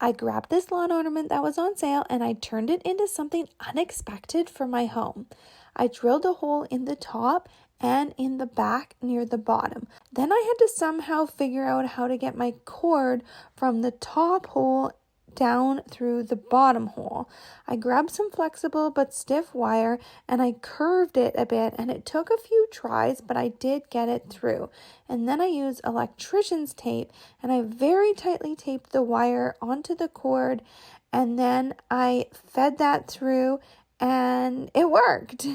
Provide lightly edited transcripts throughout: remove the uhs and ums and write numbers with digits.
I grabbed this lawn ornament that was on sale and I turned it into something unexpected for my home. I drilled a hole in the top and in the back near the bottom. Then I had to somehow figure out how to get my cord from the top hole down through the bottom hole. I grabbed some flexible but stiff wire and I curved it a bit, and it took a few tries, but I did get it through. And then I used electrician's tape and I very tightly taped the wire onto the cord, and then I fed that through and it worked.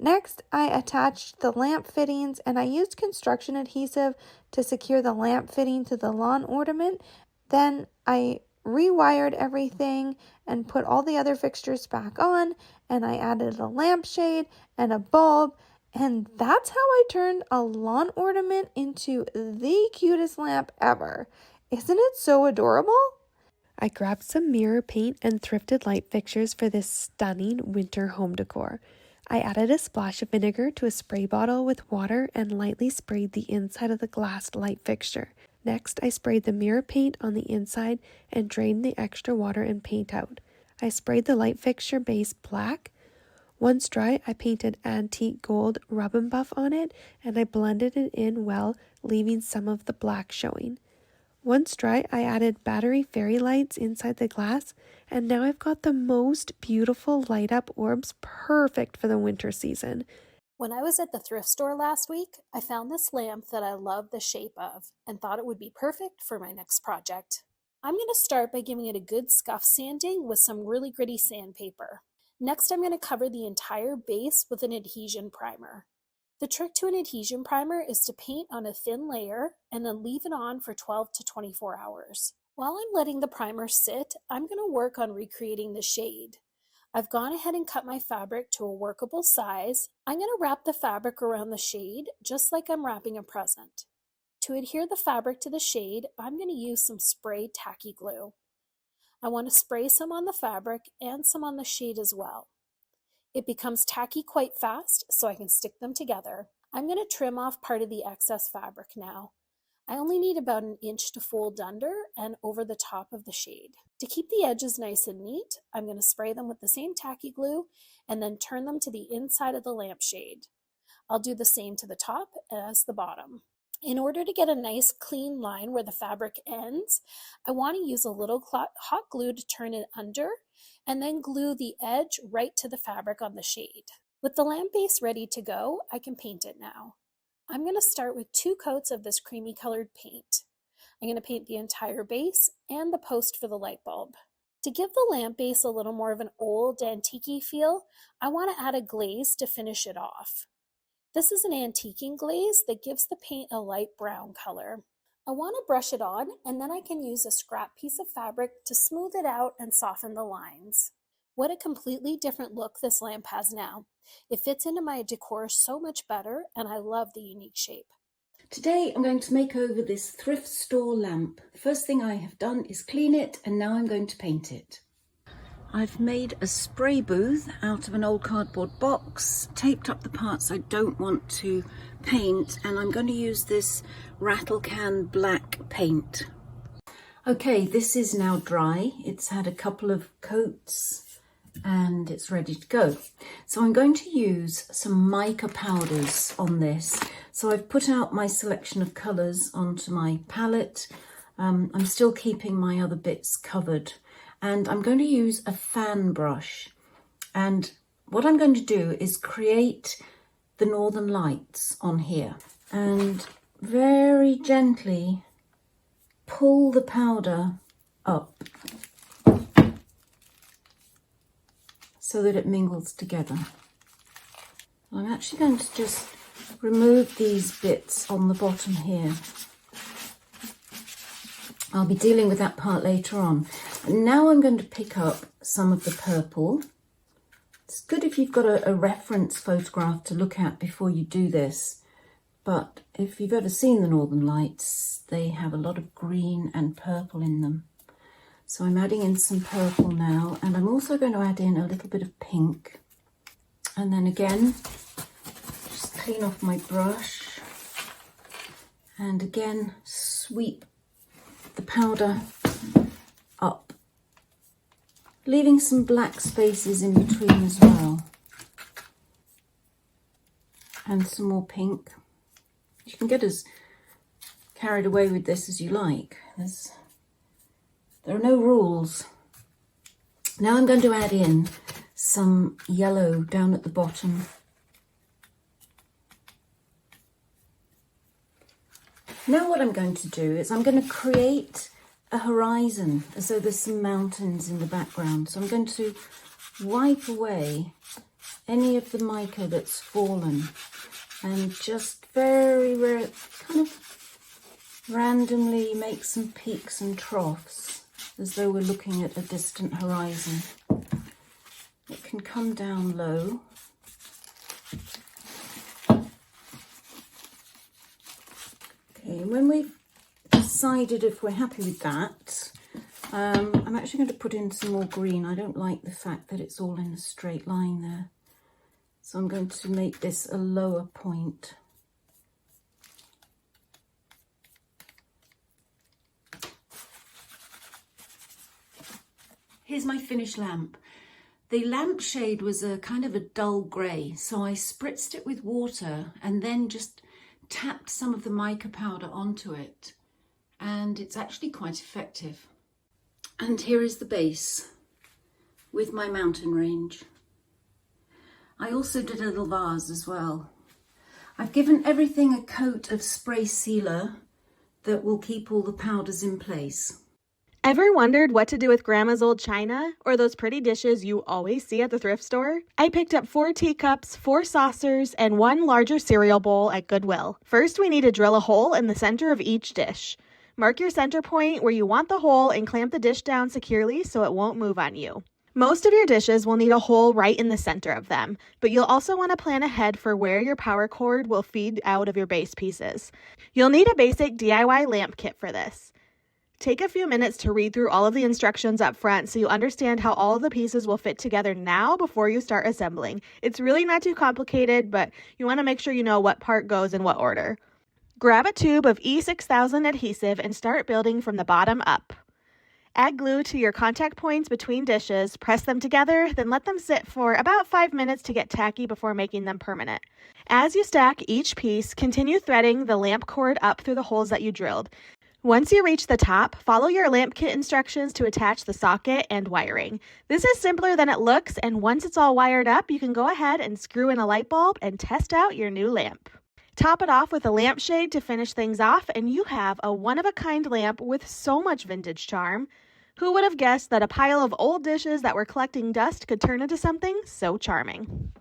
Next, I attached the lamp fittings and I used construction adhesive to secure the lamp fitting to the lawn ornament. Then I rewired everything and put all the other fixtures back on, and I added a lampshade and a bulb, and that's how I turned a lawn ornament into the cutest lamp ever. Isn't it so adorable? I grabbed some mirror paint and thrifted light fixtures for this stunning winter home decor. I added a splash of vinegar to a spray bottle with water and lightly sprayed the inside of the glass light fixture. Next, I sprayed the mirror paint on the inside and drained the extra water and paint out. I sprayed the light fixture base black. Once dry, I painted antique gold rub and buff on it, and I blended it in well, leaving some of the black showing. Once dry, I added battery fairy lights inside the glass, and now I've got the most beautiful light up orbs, perfect for the winter season. When I was at the thrift store last week, I found this lamp that I love the shape of and thought it would be perfect for my next project. I'm going to start by giving it a good scuff sanding with some really gritty sandpaper. Next, I'm going to cover the entire base with an adhesion primer. The trick to an adhesion primer is to paint on a thin layer and then leave it on for 12 to 24 hours. While I'm letting the primer sit, I'm going to work on recreating the shade. I've gone ahead and cut my fabric to a workable size. I'm going to wrap the fabric around the shade just like I'm wrapping a present. To adhere the fabric to the shade, I'm going to use some spray tacky glue. I want to spray some on the fabric and some on the shade as well. It becomes tacky quite fast, so I can stick them together. I'm going to trim off part of the excess fabric now. I only need about an inch to fold under and over the top of the shade. To keep the edges nice and neat, I'm going to spray them with the same tacky glue and then turn them to the inside of the lampshade. I'll do the same to the top as the bottom. In order to get a nice clean line where the fabric ends, I want to use a little hot glue to turn it under and then glue the edge right to the fabric on the shade. With the lamp base ready to go, I can paint it now. I'm going to start with 2 coats of this creamy colored paint. I'm going to paint the entire base and the post for the light bulb. To give the lamp base a little more of an old antique-y feel, I want to add a glaze to finish it off. This is an antiquing glaze that gives the paint a light brown color. I want to brush it on, and then I can use a scrap piece of fabric to smooth it out and soften the lines. What a completely different look this lamp has now. It fits into my decor so much better, and I love the unique shape. Today I'm going to make over this thrift store lamp. The first thing I have done is clean it, and now I'm going to paint it. I've made a spray booth out of an old cardboard box, taped up the parts I don't want to paint, and I'm going to use this rattle can black paint. Okay, this is now dry. It's had a couple of coats and it's ready to go. So I'm going to use some mica powders on this. So I've put out my selection of colours onto my palette. I'm still keeping my other bits covered, and I'm going to use a fan brush. And what I'm going to do is create the northern lights on here and very gently pull the powder up so that it mingles together. I'm actually going to just remove these bits on the bottom here. I'll be dealing with that part later on. And now I'm going to pick up some of the purple. It's good if you've got a reference photograph to look at before you do this. But if you've ever seen the Northern Lights, they have a lot of green and purple in them. So I'm adding in some purple now, and I'm also going to add in a little bit of pink. And then again, just clean off my brush. And again, sweep the powder up leaving some black spaces in between as well. And some more pink. You can get as carried away with this as you like. There are no rules. Now I'm going to add in some yellow down at the bottom. Now what I'm going to do is I'm going to create a horizon as though there's some mountains in the background. So I'm going to wipe away any of the mica that's fallen and just very kind of randomly make some peaks and troughs as though we're looking at a distant horizon. It can come down low. Okay, when we've decided if we're happy with that, I'm actually going to put in some more green. I don't like the fact that it's all in a straight line there. So I'm going to make this a lower point. Here's my finished lamp. The lampshade was a kind of a dull grey, so I spritzed it with water and then just tapped some of the mica powder onto it, and it's actually quite effective. And here is the base with my mountain range. I also did a little vase as well. I've given everything a coat of spray sealer that will keep all the powders in place. Ever wondered what to do with Grandma's old china or those pretty dishes you always see at the thrift store? I picked up 4 teacups, 4 saucers, and 1 larger cereal bowl at Goodwill. First, we need to drill a hole in the center of each dish. Mark your center point where you want the hole and clamp the dish down securely so it won't move on you. Most of your dishes will need a hole right in the center of them, but you'll also want to plan ahead for where your power cord will feed out of your base pieces. You'll need a basic DIY lamp kit for this. Take a few minutes to read through all of the instructions up front so you understand how all of the pieces will fit together now before you start assembling. It's really not too complicated, but you want to make sure you know what part goes in what order. Grab a tube of E6000 adhesive and start building from the bottom up. Add glue to your contact points between dishes, press them together, then let them sit for about 5 minutes to get tacky before making them permanent. As you stack each piece, continue threading the lamp cord up through the holes that you drilled. Once you reach the top, follow your lamp kit instructions to attach the socket and wiring. This is simpler than it looks, and once it's all wired up, you can go ahead and screw in a light bulb and test out your new lamp. Top it off with a lampshade to finish things off, and you have a one-of-a-kind lamp with so much vintage charm. Who would have guessed that a pile of old dishes that were collecting dust could turn into something so charming?